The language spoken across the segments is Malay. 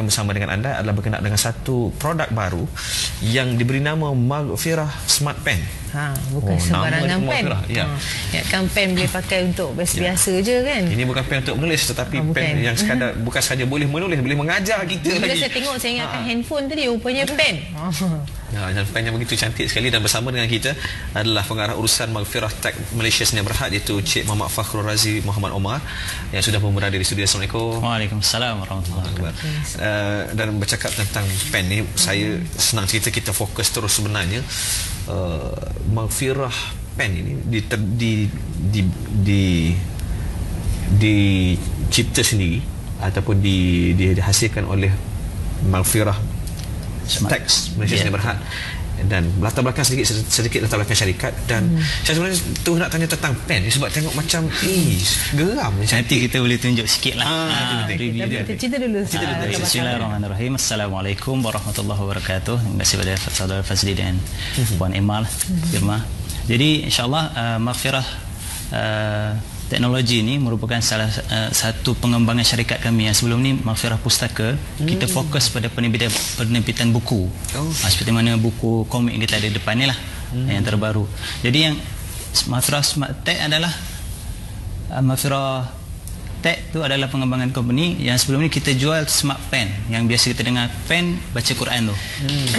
bersama dengan anda adalah berkenaan dengan satu produk baru yang diberi nama Maghfirah Smart Pen. Bukan sembarangan pen. Ya. Kan pen boleh pakai untuk biasa je kan. Ini bukan pen untuk menulis, tetapi pen yang sekadar bukan saja boleh menulis, boleh mengajar kita bila lagi. saya tengok, saya ingatkan handphone tadi, rupanya pen. Dan pen yang begitu cantik sekali. Dan bersama dengan kita adalah pengarah urusan Maghfirah Tech Malaysia Sdn Bhd, iaitu Cik Muhammad Fakhrul Razi Muhammad Omar, yang sudah pun berada di studio. Assalamualaikum. Waalaikumsalam warahmatullahi wabarakatuh. Dan bercakap tentang pen ni, saya senang cerita kita fokus terus sebenarnya. Maghfirah pen ini dicipta sendiri ataupun dihasilkan oleh Maghfirah Tech Malaysia Sdn Bhd, dan latar belakang sedikit latar belakang syarikat. Dan saya sebenarnya tu nak tanya tentang pen ni sebab tengok macam geram. Nanti kita boleh tunjuk sikit lah. Kita cerita dulu. Bismillahirrahmanirrahim. Assalamualaikum warahmatullahi wabarakatuh. Terima kasih kepada saudara Fazli dan Puan Emal Firma. Jadi insyaAllah Maghfirah teknologi ini merupakan salah satu pengembangan syarikat kami. Yang sebelum ni Maghfirah Pustaka, kita fokus pada penerbitan buku. Seperti mana buku komik kita ada depan ni lah, yang terbaru. Jadi yang Maghfirah Smart Tech adalah Maghfirah Tech tu adalah pengembangan company. Yang sebelum ni kita jual smart pen, yang biasa kita dengar pen baca Quran tu.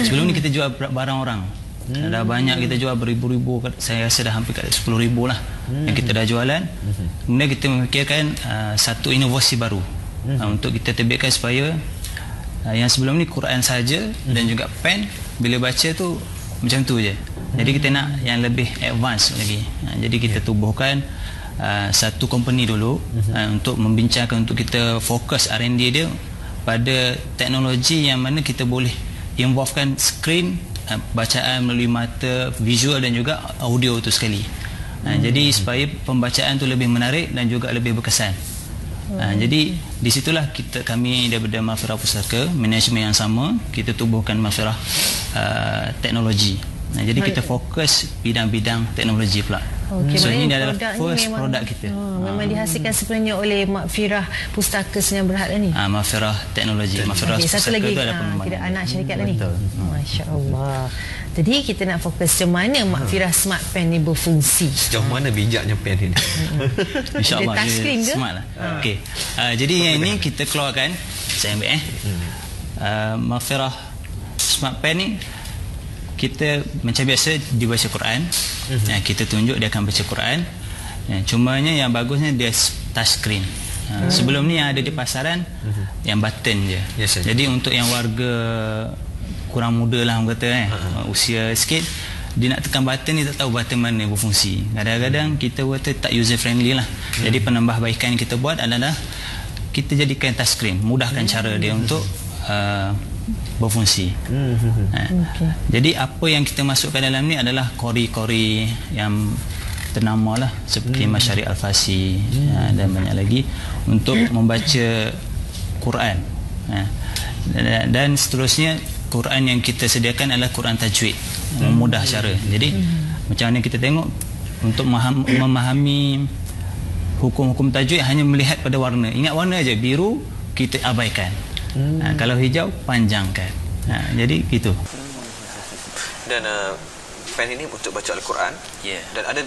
Sebelum ni kita jual barang orang. Dah banyak kita jual beribu-ribu, saya rasa dah hampir kat 10,000 lah yang kita dah jualan. Kemudian kita memikirkan satu inovasi baru untuk kita terbitkan, supaya yang sebelum ni Quran saja dan juga pen, bila baca tu macam tu je. Jadi kita nak yang lebih advance lagi. Jadi kita tubuhkan satu company dulu untuk membincangkan, untuk kita fokus R&D dia pada teknologi yang mana kita boleh involvekan screen, bacaan melalui mata, visual dan juga audio tu sekali. Jadi supaya pembacaan tu lebih menarik dan juga lebih berkesan. Jadi di situlah kami daripada Maghfirah Pustaka, manajemen yang sama, kita tubuhkan Maghfirah teknologi. Jadi kita fokus bidang-bidang teknologi pula. So ini adalah first produk kita. Memang dihasilkan sebenarnya oleh Maghfirah Pustaka Sdn Bhd ni. Maghfirah teknologi. Maghfirah Satu lagi kita anak syarikat ni. Masya-Allah. Jadi kita nak fokus macam mana Maghfirah Smart Pen ni berfungsi. Sejauh mana bijaknya pen ini? InsyaAllah dia smart lah. Okey. Jadi yang ini kita keluarkan, saya ambil Maghfirah Smart Pen ni, kita macam biasa dibaca Quran. Kita tunjuk dia akan baca Quran. Cumanya yang bagusnya dia touch screen. Sebelum ni yang ada di pasaran yang button je. Jadi untuk yang warga kurang muda lah orang kata, usia sikit, dia nak tekan button, dia tak tahu button mana berfungsi. Kadang-kadang kita kata tak user friendly lah. Jadi penambahbaikan yang kita buat adalah kita jadikan touch screen, mudahkan cara dia untuk berfungsi. Jadi apa yang kita masukkan dalam ni adalah kori-kori yang ternama lah, seperti Masyari' Al-Fasi dan banyak lagi, untuk membaca Quran. Dan seterusnya Quran yang kita sediakan adalah Quran tajwid, mudah cara. Jadi macam mana kita tengok, untuk memahami hukum-hukum tajwid hanya melihat pada warna. Ingat warna aja, biru kita abaikan. Kalau hijau panjangkan. Jadi gitu. Dan pen ini untuk baca Al-Quran. Dan ada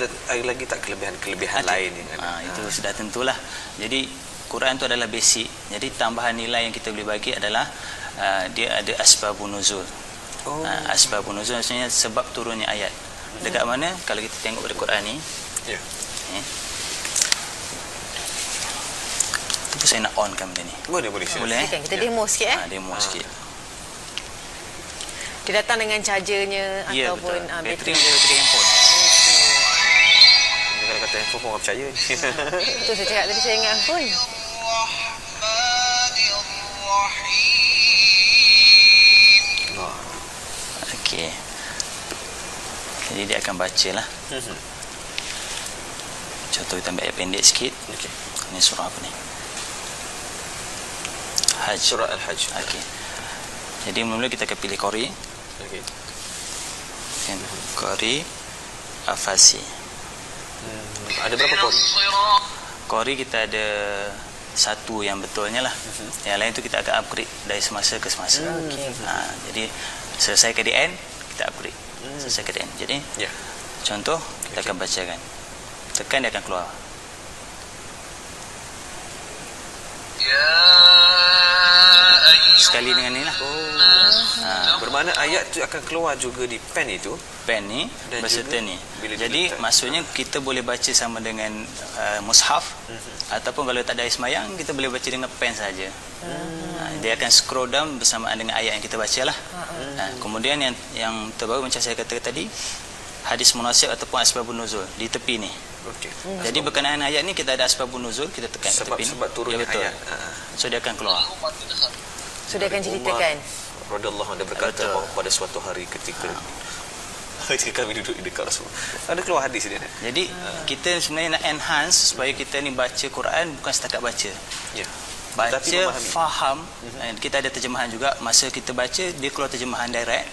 lagi tak kelebihan lain yang itu sudah tentulah. Jadi Quran itu adalah basic. Jadi tambahan nilai yang kita boleh bagi adalah dia ada asbabun nuzul. Asbabun nuzul maksudnya sebab turunnya ayat. Dekat mana? Kalau kita tengok pada Quran ni, saya nak on kan benda ni. Boleh. Kita demo sikit demo sikit. Dia datang dengan chargernya ataupun bateri handphone. Kalau kata handphone pun orang percaya. Itu saya cakap tadi, saya ingat handphone. Okey. Jadi dia akan baca lah. Contoh kita ambil ayat pendek sikit. Ini surah apa ni? Hajj. Surah Al-Hajj. Okey. Jadi mula-mula kita akan pilih Qori. Qori Al-Fasi. Ada berapa Qori? Qori kita ada satu yang betulnya lah. Yang lain tu kita akan upgrade dari semasa ke semasa. Jadi selesai KDN kita upgrade. Selesai KDN. Jadi contoh kita akan bacakan. Tekan dia akan keluar. Sekali dengan ni lah. Bermakna ayat tu akan keluar juga di pen itu. Pen ni berserta ni. Jadi maksudnya kita boleh baca sama dengan mushaf, ataupun kalau tak ada air semayang kita boleh baca dengan pen saja. Dia akan scroll down bersamaan dengan ayat yang kita baca lah. Kemudian yang terbaru macam saya kata tadi, hadis munasib ataupun asbabun nuzul di tepi ni. Jadi berkenaan ayat ni kita ada asbabun nuzul, kita tekan tepi ni. Sebab turunnya ayat. So dia akan keluar. So dia akan ceritakan. Radhiyallahu anhu berkata bahawa pada suatu hari ketika kami duduk di dekat Rasul, ada keluar hadis dia. Jadi kita sebenarnya nak enhance supaya kita ni baca Quran bukan setakat baca. Baca, faham. Kita ada terjemahan juga. Masa kita baca dia keluar terjemahan direct.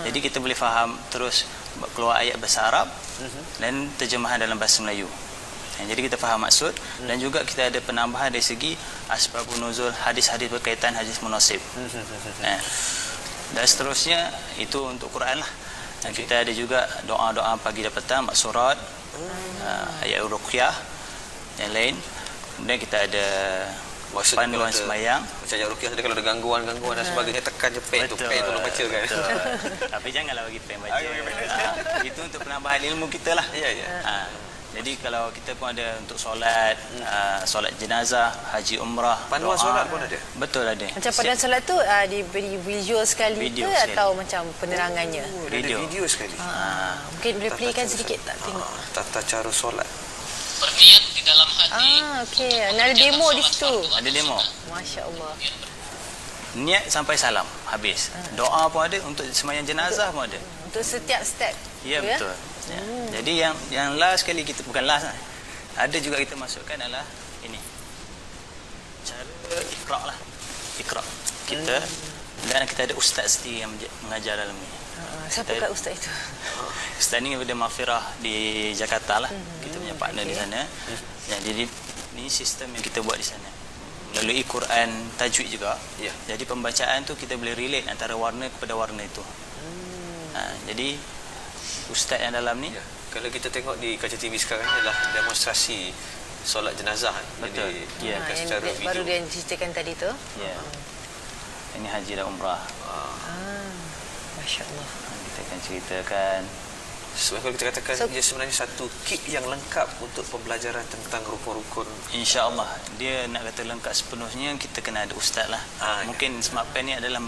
Jadi kita boleh faham terus keluar ayat bahasa Arab dan terjemahan dalam bahasa Melayu. Jadi kita faham maksud, dan juga kita ada penambahan dari segi asbabun nuzul, hadis-hadis berkaitan hadis munasib. Dan seterusnya itu untuk Quran lah. Dan kita ada juga doa-doa pagi dan petang, maksurat, ayat ruqyah yang lain. Kemudian kita ada panduan sembahyang. Macam ayat ruqyah tadi, kalau ada gangguan dan sebagainya, tekan je pen tu, pen tolong baca kan. Tapi janganlah bagi pen baca. Itu untuk penambahan ilmu kita lah. Jadi kalau kita pun ada untuk solat, solat jenazah, haji umrah, panduan solat pun ada. Betul ada. Macam panduan solat tu diberi visual sekali ke atau macam penerangannya? Video sekali. Mungkin boleh playkan sedikit tak tengok. Tata cara solat. Berniat di dalam hati. Okey. Ada demo di situ. Ada demo. Masya-Allah. Niat sampai salam habis. Doa pun ada, untuk sembahyang jenazah pun ada. Untuk setiap step. Ya, betul. Jadi yang last sekali kita, bukan last lah, ada juga kita masukkan adalah ini, cara Iqra' lah. Iqra' kita, dan kita ada ustaz sendiri yang mengajar dalam ni. Siapa kat ustaz itu? Ustaz ni daripada Mahfirah di Jakarta lah. Kita punya partner di sana. Jadi ni sistem yang kita buat di sana melalui Quran tajwid juga. Jadi pembacaan tu kita boleh relate antara warna kepada warna itu. Jadi ustaz yang dalam ni, kalau kita tengok di kaca TV sekarang ni adalah demonstrasi solat jenazah. Betul. Yang baru dia ceritakan tadi tu. Ini haji dan umrah. Masya-Allah. Kita akan ceritakan. Sebab kalau kita katakan dia sebenarnya satu kit yang lengkap untuk pembelajaran tentang rukun-rukun. InsyaAllah. Dia nak kata lengkap sepenuhnya, kita kena ada ustaz lah. Mungkin Smart Pen ni adalah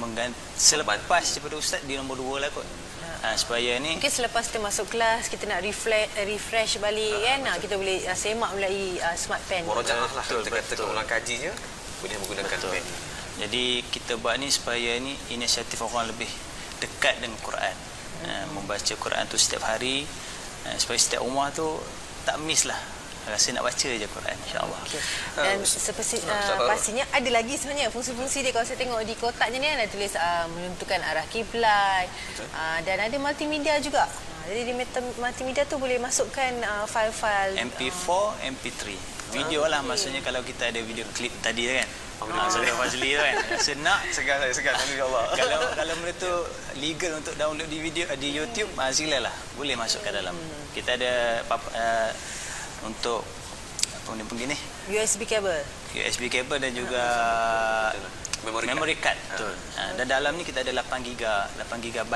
selepas daripada ustaz di nombor 2 lah kot. Supaya ni mungkin selepas kita masuk kelas, kita nak refresh balik kan, kita boleh semak melalui Smart Pen. Murojaah lah. Kita kata ulang kajinya boleh menggunakan pen. Jadi kita buat ni supaya ni inisiatif orang lebih dekat dengan Quran. Membaca Quran tu setiap hari, supaya setiap rumah tu tak miss lah, rasa nak baca je Quran, insyaAllah. Dan pastinya ada lagi sebenarnya fungsi-fungsi dia. Kalau saya tengok di kotaknya ni ada tulis menentukan arah kiblat, dan ada multimedia juga. Jadi di multimedia tu boleh masukkan file-file MP4, MP3 video lah. Maksudnya kalau kita ada video klip tadi kan, Saudara Fazli tu kan, senak segar Allah. Kalau benda tu legal untuk download di video di YouTube, silalah, boleh masukkan dalam. Kita ada untuk apa ni USB kabel dan juga memory card. Betul. Dan dalam ni kita ada 8 GB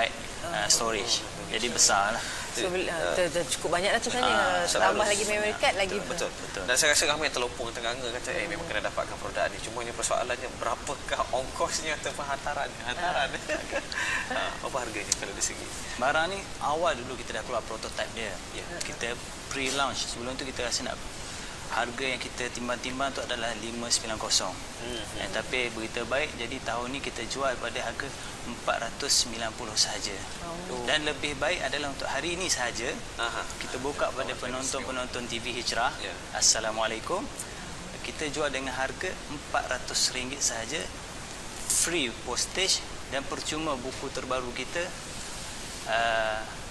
storage. Jadi besar lah. So, cukup banyak lah tu sebenarnya. Tambah lagi memory card lagi. Betul. Dan saya rasa ramai yang terlopong tengah-tengah kata memang kena dapatkan produk ni. Cuma ni persoalannya berapakah ongkosnya ataupun hantaran. Apa harganya kalau dari segi barang ni? Awal dulu kita dah keluar prototype dia. Kita pre-launch. Sebelum tu kita rasa nak harga yang kita timbang-timbang tu adalah 590. Tapi berita baik, jadi tahun ni kita jual pada harga 490 sahaja. Dan lebih baik adalah untuk hari ini sahaja. Kita buka pada penonton-penonton TV Hijrah. Assalamualaikum. Kita jual dengan harga RM400 sahaja, free postage, dan percuma buku terbaru kita,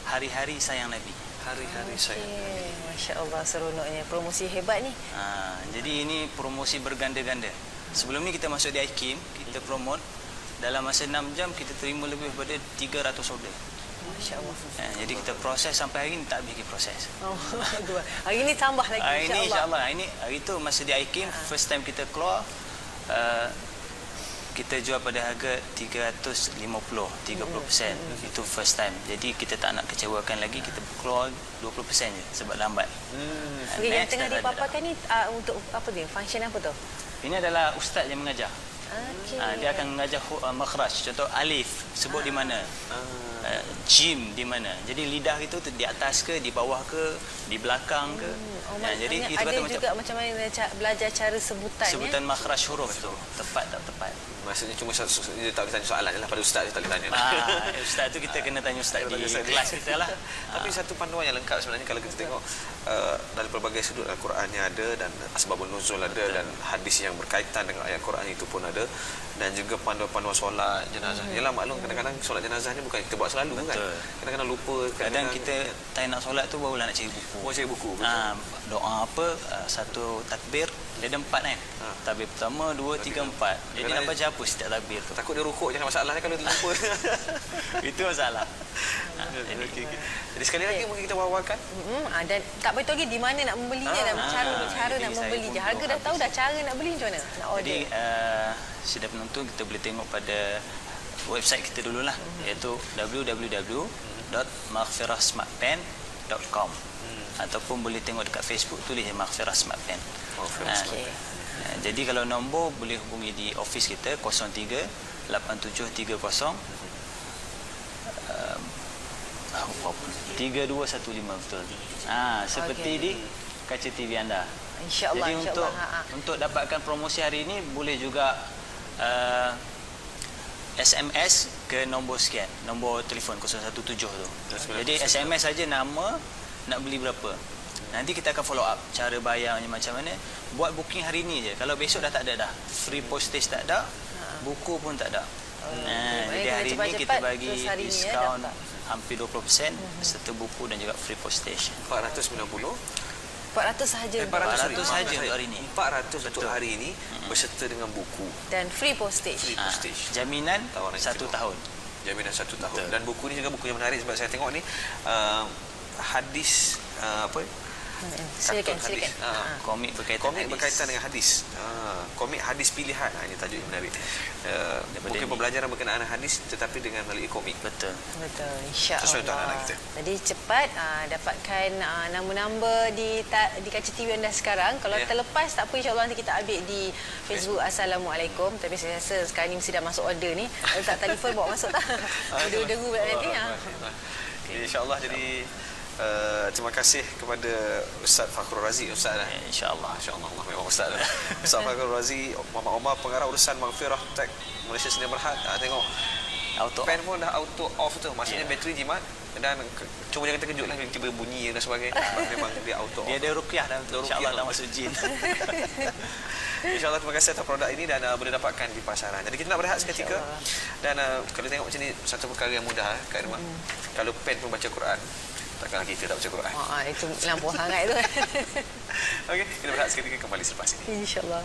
Hari-Hari Sayang Nabi. Hari-hari saya. Masya Allah, seronoknya. Promosi hebat ni. Jadi ini promosi berganda-ganda. Sebelum ni kita masuk di IKIM, kita promote. Dalam masa 6 jam kita terima lebih daripada 300 order. Masya Allah. Jadi kita proses sampai hari ni tak habis lagi proses. Hari ni tambah lagi, Ini insyaAllah. Hari tu masa di IKIM, first time kita keluar, kita jual pada harga 30%. Itu first time. Jadi kita tak nak kecewakan lagi, kita keluar 20% je sebab lambat. Okay, yang tengah dipaparkan ni untuk apa dia? Function apa tu? Ini adalah ustaz yang mengajar. Okay. Dia akan mengajar makhraj. Contoh alif sebut di mana, jim di mana. Jadi lidah itu di atas ke, di bawah ke, di belakang ke. Jadi itu ada juga macam mana belajar cara sebutan makhraj huruf tu, tepat tak tepat. Maksudnya cuma dia tak tanya soalan je lah, pada ustaz dia tak tanya. Ustaz tu kita kena tanya ustaz di kelas kita lah. Tapi satu panduan yang lengkap sebenarnya kalau kita tengok dari pelbagai sudut Al-Qurannya ada, dan asbabun nuzul ada, dan hadis yang berkaitan dengan ayat Quran itu pun ada, dan juga panduan-panduan solat jenazah. Yalah, maklum kadang-kadang solat jenazah ni bukan kita buat selalu. Kan. Kadang-kadang lupa, kadang kita time nak solat tu barulah nak cari buku. Cari buku. Doa apa, satu takbir dia ada 4 kan. Takbir pertama, 2, 3, 4. Jadi nak baca apa setiap takbir tu? Takut dia rukuk, jangan masalahnya kalau dia lupa. Itu masalah. Jadi sekali lagi mungkin kita wawarkan. Dan tak beritahu lagi di mana nak membelinya, dan cara nak membeli je. Harga dah tahu dah, cara nak beli macam mana? Nak order. Jadi sudah penonton kita boleh tengok pada website kita dululah, iaitu www.maghfirahsmartpen.com, ataupun boleh tengok dekat Facebook, tulis Maghfirah Smart Pen. Jadi kalau nombor boleh hubungi di office kita 03 8730 3215 betul. Seperti di kaca TV anda. InsyaAllah. Jadi untuk dapatkan promosi hari ini boleh juga SMS ke nombor sekian, nombor telefon 017 tu. Jadi SMS saja nama, nak beli berapa. Nanti kita akan follow up cara bayarnya macam mana. Buat booking hari ni je. Kalau besok dah tak ada dah. Free postage tak ada, buku pun tak ada. Jadi hari ni kita bagi diskaun hampir 20% serta buku dan juga free postage. 490. 400 sahaja. 400 sahaja untuk hari ini. 400 untuk hari ini berserta dengan buku dan free postage. Jaminan 1 tahun. Jaminan 1 tahun. Dan buku ni juga buku yang menarik sebab saya tengok ni hadis Silakan. Komik berkaitan dengan hadis. Komik hadis pilihan. Ini tajuk yang menarik. Bukan pembelajaran berkenaan hadis tetapi dengan melalui komik. Betul. InsyaAllah. Sesuai untuk anak kita. Jadi cepat dapatkan nama-nama di kaca TV anda sekarang. Kalau terlepas tak apa, insyaAllah nanti kita update di Facebook. Assalamualaikum. Tapi saya rasa sekarang ni mesti dah masuk order ni. Tak telefon bawa masuk tak? Order-order nanti. InsyaAllah. Jadi terima kasih kepada Ustaz Fakhrul Razi. Ustaz InsyaAllah. Allah memang Ustaz Ustaz Fakhrul Razi, Muhammad Omar, pengarah urusan Maghfirah Tech Malaysia Sdn Bhd. Tengok auto pen pun dah auto off tu, maksudnya bateri jimat. Dan cuma jangan terkejut lah tiba-tiba bunyi dan sebagainya. Memang dia auto off. Dia ada ruqyah dah, insyaAllah dah masuk jin. InsyaAllah, terima kasih atas produk ini dan boleh dapatkan di pasaran. Jadi kita nak berehat seketika. Dan kalau tengok macam ni, satu perkara yang mudah Kak Irma. Kalau pen pun baca Quran, takkanlah kita tak baca Quran. Itu lampau sangat tu. Okey, kita berehat seketika, kembali selepas ini. InsyaAllah.